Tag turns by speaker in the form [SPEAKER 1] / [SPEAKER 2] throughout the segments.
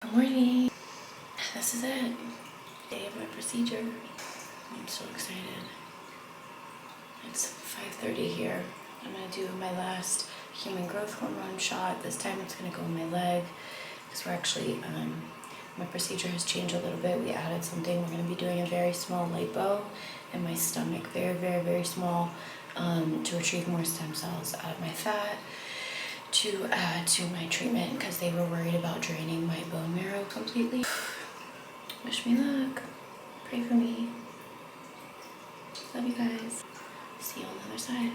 [SPEAKER 1] Good morning. This is it. Day of my procedure. I'm so excited. It's 5:30 here. I'm gonna do my last human growth hormone shot. This time it's gonna go in my leg because we're actually, my procedure has changed a little bit. We added something. We're gonna be doing a very small lipo in my stomach, very small, to retrieve more stem cells out of my fat, to add to my treatment because they were worried about draining my bone marrow completely. Wish me luck. Pray for me. Love you guys. See you on the other side.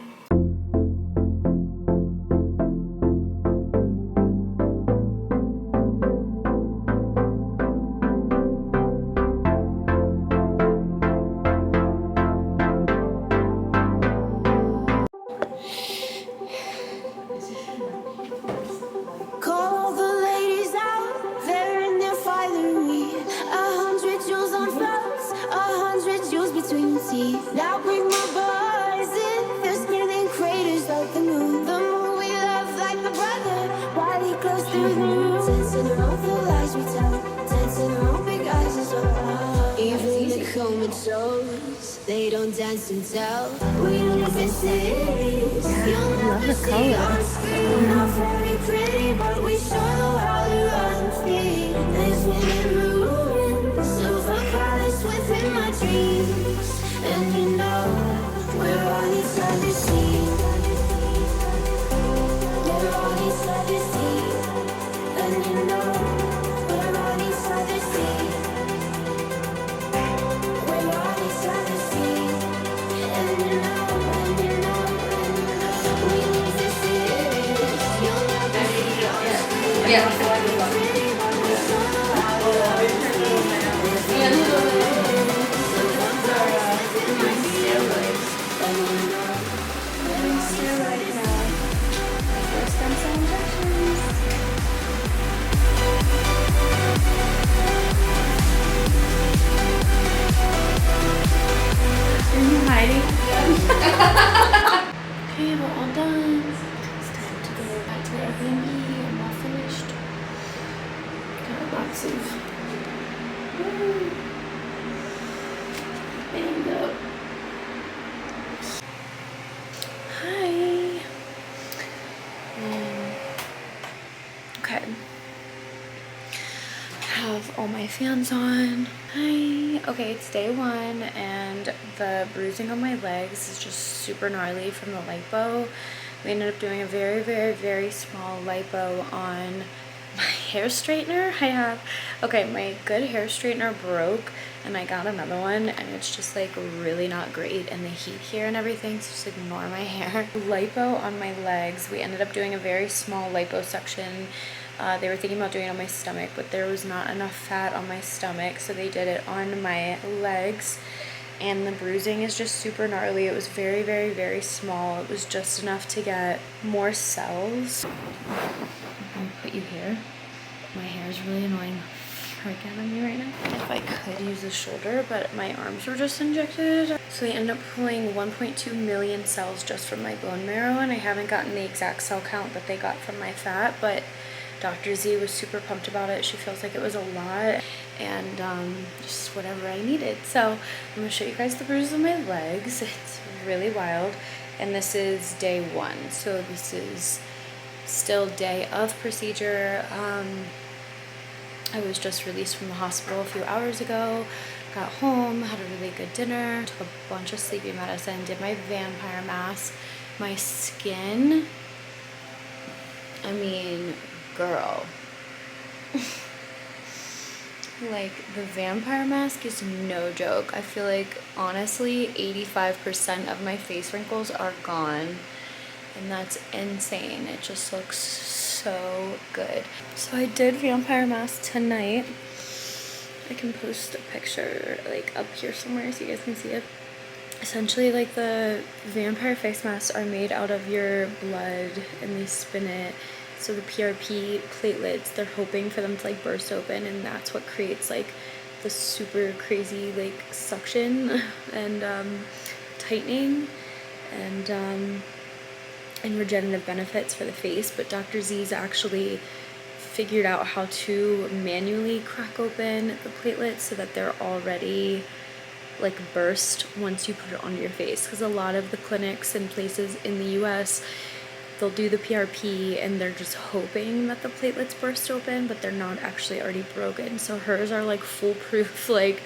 [SPEAKER 2] Call the ladies out, they're in their finery. 100 jewels on fronts, 100 jewels between the teeth. Now bring my boys in, they're spinning craters like the moon. The moon we love like my brother, while he glows through the room. Dancing around the lies we tell, dancing around big eyes as well. Even the comatose, they don't dance and tell. We live in cities, you'll never see on screen. Not very pretty, but we sure know how to run free. Living in ruins, silver palace within my dreams. And you know, we're on each other's seas. We're on each other's seas. And you know, we're on each other's seas. We're on each other's seas. And you know, we live in cities. You'll never see on screen.
[SPEAKER 1] Yeah. Are you hiding? Okay, we're all done. It's time to go back to the Airbnb. I'm all finished. Got lots of banged up. Hi. Okay. Have all my fans on. Hi. Okay, it's day one and the bruising on my legs is just super gnarly from the lipo. We ended up doing a very small lipo on my hair straightener. My good hair straightener broke and I got another one and it's just like really not great in the heat here and everything, so just ignore my hair. Lipo on my legs, we ended up doing a very small liposuction. They were thinking about doing it on my stomach, but there was not enough fat on my stomach, so they did it on my legs. And the bruising is just super gnarly. It was very small. It was just enough to get more cells. I'm gonna put you here. My hair is really annoying freak out of me right now. If I could use the shoulder, but my arms were just injected. So they ended up pulling 1.2 million cells just from my bone marrow, and I haven't gotten the exact cell count that they got from my fat, but Dr. Z was super pumped about it. She feels like it was a lot and just whatever I needed. So I'm gonna show you guys the bruises on my legs. It's really wild. And this is day one. So this is still day of procedure. I was just released from the hospital a few hours ago. Got home, had a really good dinner, took a bunch of sleeping medicine, did my vampire mask. My skin, I mean, girl. Like, the vampire mask is no joke. I feel like, honestly, 85% of my face wrinkles are gone. And that's insane. It just looks so good. So I did vampire mask tonight. I can post a picture, like, up here somewhere so you guys can see it. Essentially, like, the vampire face masks are made out of your blood and they spin it. So the PRP platelets, they're hoping for them to like burst open, and that's what creates like the super crazy like suction and tightening and regenerative benefits for the face. But Dr. Z's actually figured out how to manually crack open the platelets so that they're already like burst once you put it onto your face, because a lot of the clinics and places in the US, they'll do the PRP and they're just hoping that the platelets burst open, but they're not actually already broken. So hers are like foolproof, like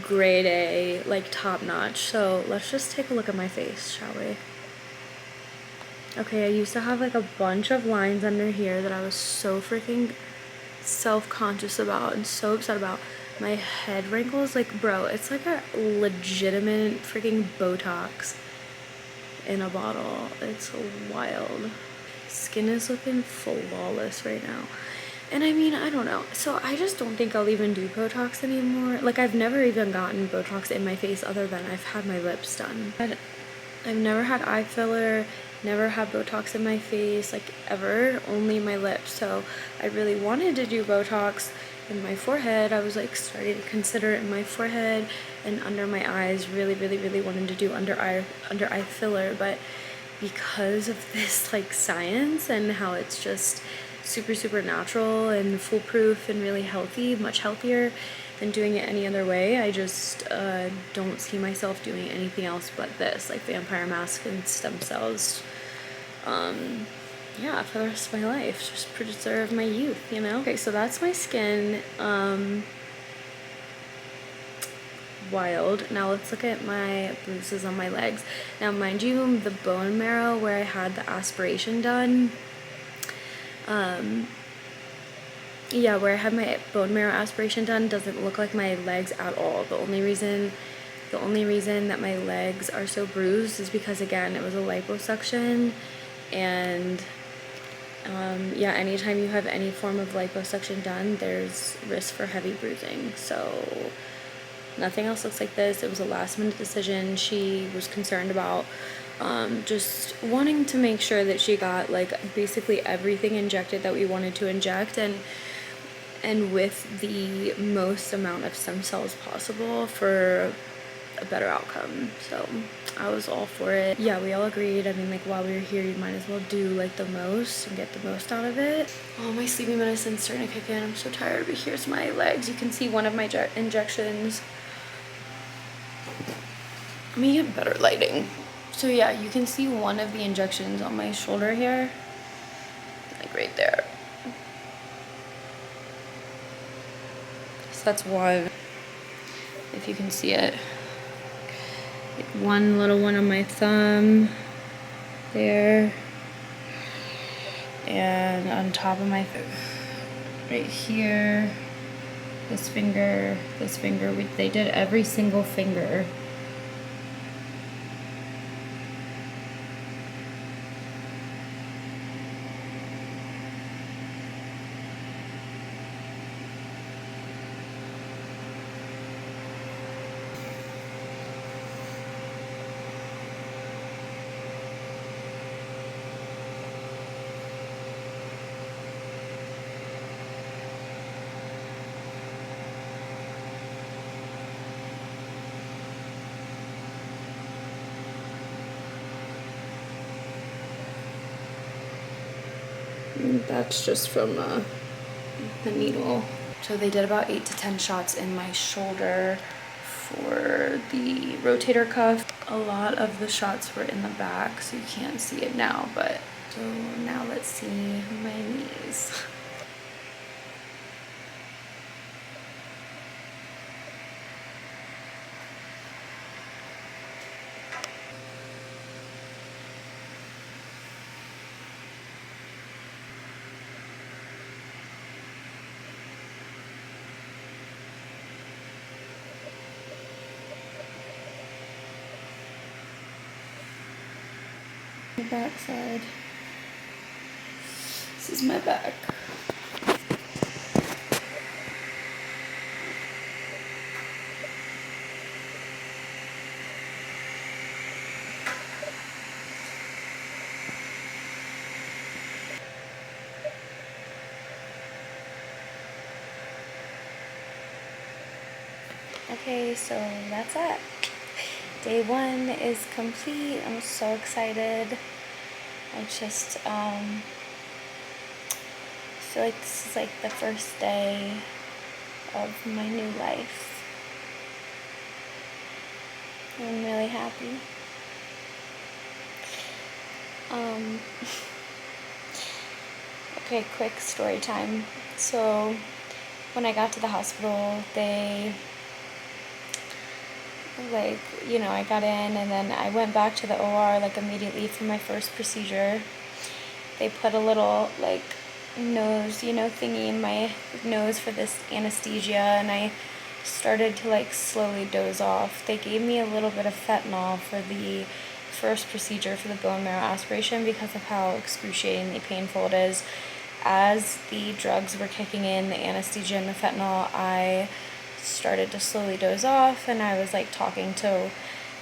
[SPEAKER 1] grade A, like top notch. So let's just take a look at my face, shall we? Okay, I used to have like a bunch of lines under here that I was so freaking self-conscious about and so upset about. My head wrinkles, like, bro, it's like a legitimate freaking Botox in a bottle. It's wild. Skin is looking flawless right now. And I mean, I don't know. So I just don't think I'll even do Botox anymore. Like, I've never even gotten Botox in my face other than I've had my lips done. I've never had eye filler, never had Botox in my face, like, ever, only my lips. So I really wanted to do Botox in my forehead. I was like starting to consider it in my forehead and under my eyes. Really wanted to do under eye filler, but because of this like science and how it's just super natural and foolproof and really healthy, much healthier than doing it any other way, I just don't see myself doing anything else but this, like vampire mask and stem cells. Yeah, for the rest of my life, just preserve my youth, you know? Okay, so that's my skin. Wild. Now let's look at my bruises on my legs. Now, mind you, the bone marrow where I had the aspiration done, yeah, where I had my bone marrow aspiration done doesn't look like my legs at all. The only reason that my legs are so bruised is because, again, it was a liposuction, and yeah, anytime you have any form of liposuction done, there's risk for heavy bruising. So nothing else looks like this. It was a last minute decision. She was concerned about just wanting to make sure that she got like basically everything injected that we wanted to inject, and with the most amount of stem cells possible for a better outcome. So I was all for it. Yeah, we all agreed. I mean, like, while we were here, you might as well do like the most and get the most out of it. Oh, my sleeping medicine's starting to kick in. I'm so tired, but here's my legs. You can see one of my injections. Let me get better lighting. So yeah, you can see one of the injections on my shoulder here, like right there. So that's one, if you can see it. Like one little one on my thumb there, and on top of my right here, this finger, they did every single finger. That's just from the needle. So they did about 8 to 10 shots in my shoulder for the rotator cuff. A lot of the shots were in the back, so you can't see it now, but so now let's see my knees. The back side. This is my back. Okay, so that's it. Day 1 is complete. I'm so excited. I'm just feel like this is like the first day of my new life. I'm really happy. Okay, quick story time. So when I got to the hospital, they I got in and then I went back to the OR like immediately for my first procedure. They put a little like nose, thingy in my nose for this anesthesia, and I started to like slowly doze off. They gave me a little bit of fentanyl for the first procedure for the bone marrow aspiration because of how excruciatingly painful it is. As the drugs were kicking in, the anesthesia and the fentanyl, I started to slowly doze off, and I was like talking to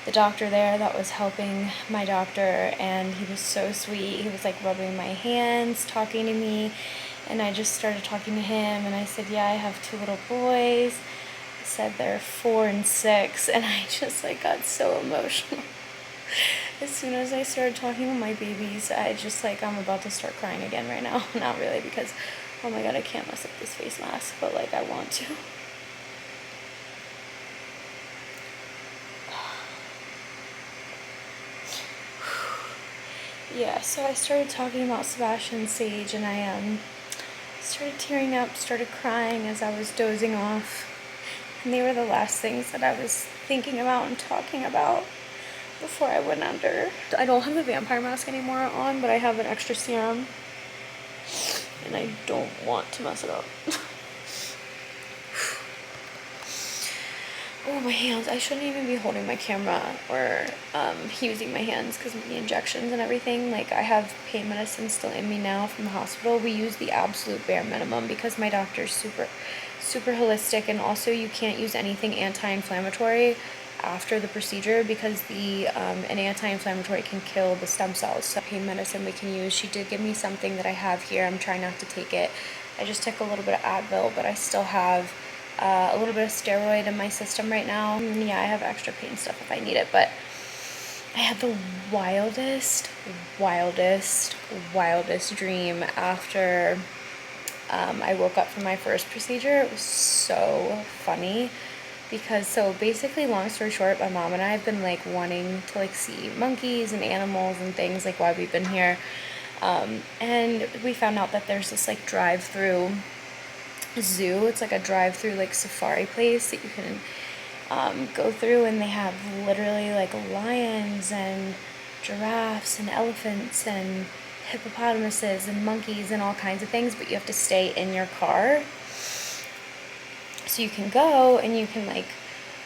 [SPEAKER 1] the doctor there that was helping my doctor, and he was so sweet. He was like rubbing my hands, talking to me, and I just started talking to him, and I said, yeah, I have 2 little boys. I said they're 4 and 6, and I just like got so emotional. As soon as I started talking with my babies, I just like, I'm about to start crying again right now. Not really, because oh my god, I can't mess up this face mask, but like I want to. Yeah, so I started talking about Sebastian and Sage, and I started tearing up, started crying as I was dozing off. And they were the last things that I was thinking about and talking about before I went under. I don't have the vampire mask anymore on, but I have an extra serum, and I don't want to mess it up. Oh, my hands. I shouldn't even be holding my camera or using my hands because of the injections and everything. Like, I have pain medicine still in me now from the hospital. We use the absolute bare minimum because my doctor's super holistic, and also you can't use anything anti-inflammatory after the procedure because an anti-inflammatory can kill the stem cells. So pain medicine we can use. She did give me something that I have here. I'm trying not to take it. I just took a little bit of Advil, but I still have a little bit of steroid in my system right now. Yeah, I have extra pain stuff if I need it, but I had the wildest dream after I woke up from my first procedure. It was so funny because, so basically, long story short, my mom and I have been like wanting to like see monkeys and animals and things like while we've been here, and we found out that there's this like drive-through zoo. It's like a drive-through like safari place that you can go through, and they have literally like lions and giraffes and elephants and hippopotamuses and monkeys and all kinds of things, but you have to stay in your car. So you can go and you can like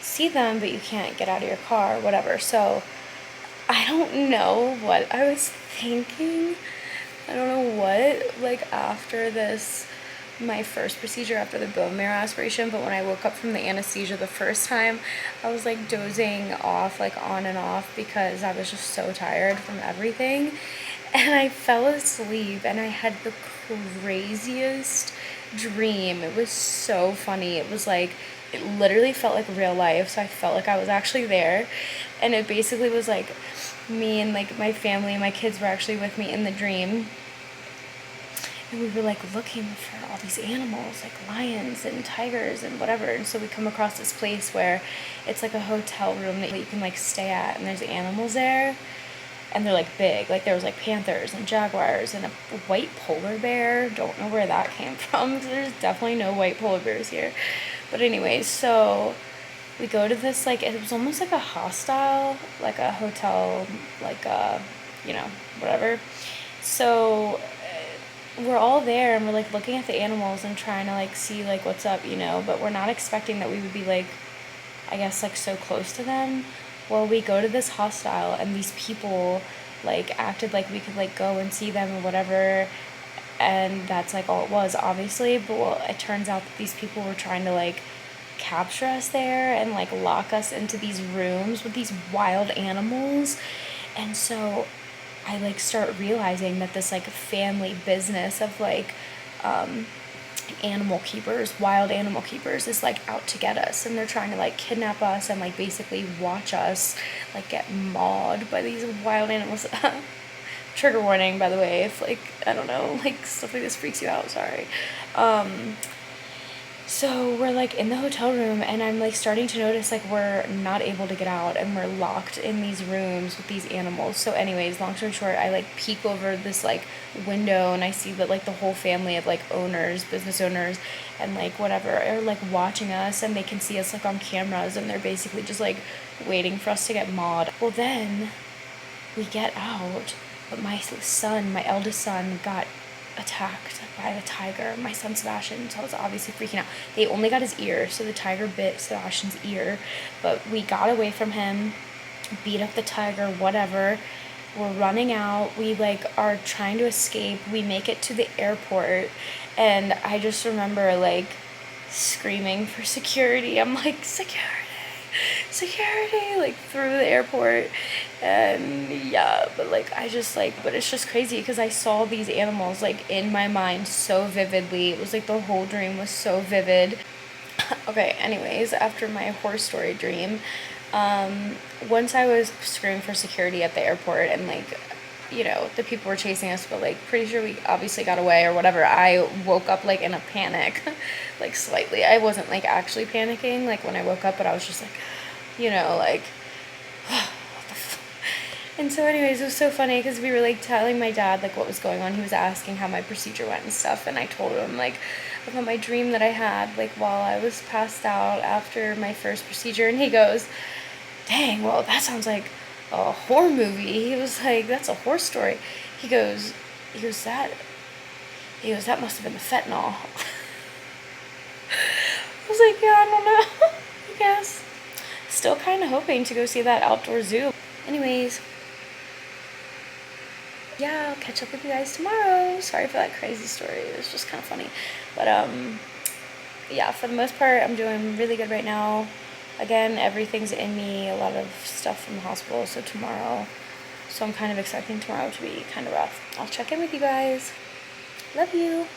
[SPEAKER 1] see them, but you can't get out of your car, whatever. So I don't know what I was thinking. I don't know what, like after this, my first procedure after the bone marrow aspiration, but when I woke up from the anesthesia the first time, I was like dozing off, like on and off, because I was just so tired from everything. And I fell asleep and I had the craziest dream. It was so funny. It was like, it literally felt like real life. So I felt like I was actually there. And it basically was like me and like my family and my kids were actually with me in the dream. And we were like looking for all these animals, like lions and tigers and whatever. And so we come across this place where it's like a hotel room that you can like stay at, and there's animals there. And they're like big, like there was like panthers and jaguars and a white polar bear. Don't know where that came from. There's definitely no white polar bears here. But anyways, so we go to this, like, it was almost like a hostel, like a hotel, like a, whatever. So we're all there and we're like looking at the animals and trying to like see like what's up, but we're not expecting that we would be like, I guess, like so close to them. Well, we go to this hostel and these people like acted like we could like go and see them or whatever, and that's like all it was, obviously. But well, it turns out that these people were trying to like capture us there and like lock us into these rooms with these wild animals. And so I like start realizing that this like family business of like animal keepers, wild animal keepers, is like out to get us, and they're trying to like kidnap us and like basically watch us like get mauled by these wild animals. trigger warning, by the way, if like, I don't know, like stuff like this freaks you out, sorry. So we're like in the hotel room, and I'm like starting to notice like we're not able to get out, and we're locked in these rooms with these animals. So anyways, long story short, I like peek over this like window, and I see that like the whole family of like owners, business owners, and like whatever are like watching us, and they can see us like on cameras, and they're basically just like waiting for us to get mauled. Well, then we get out, but my son, my eldest son, got attacked by the tiger. My son Sebastian, so I was obviously freaking out. They only got his ear, so the tiger bit Sebastian's ear, but we got away from him, beat up the tiger, whatever. We're running out. We like are trying to escape. We make it to the airport, and I just remember like screaming for security. I'm like, security, like through the airport. And yeah, but like I just like, but it's just crazy because I saw these animals like in my mind so vividly. It was like the whole dream was so vivid. Okay, anyways, after my horror story dream, once I was screaming for security at the airport, and like, you know, the people were chasing us, but like pretty sure we obviously got away or whatever, I woke up like in a panic. Like slightly. I wasn't like actually panicking like when I woke up, but I was just like, you know, like what the and so anyways, it was so funny because we were like telling my dad like what was going on. He was asking how my procedure went and stuff, and I told him like about my dream that I had like while I was passed out after my first procedure, and he goes, dang, well that sounds like a horror movie. He was like, that's a horror story. He goes that must have been the fentanyl. I was like, yeah, I don't know. I guess. Still kind of hoping to go see that outdoor zoo. Anyways, yeah, I'll catch up with you guys tomorrow. Sorry for that crazy story. It was just kind of funny. But yeah, for the most part, I'm doing really good right now. Again, everything's in me, a lot of stuff from the hospital, so I'm kind of expecting tomorrow to be kind of rough. I'll check in with you guys. Love you.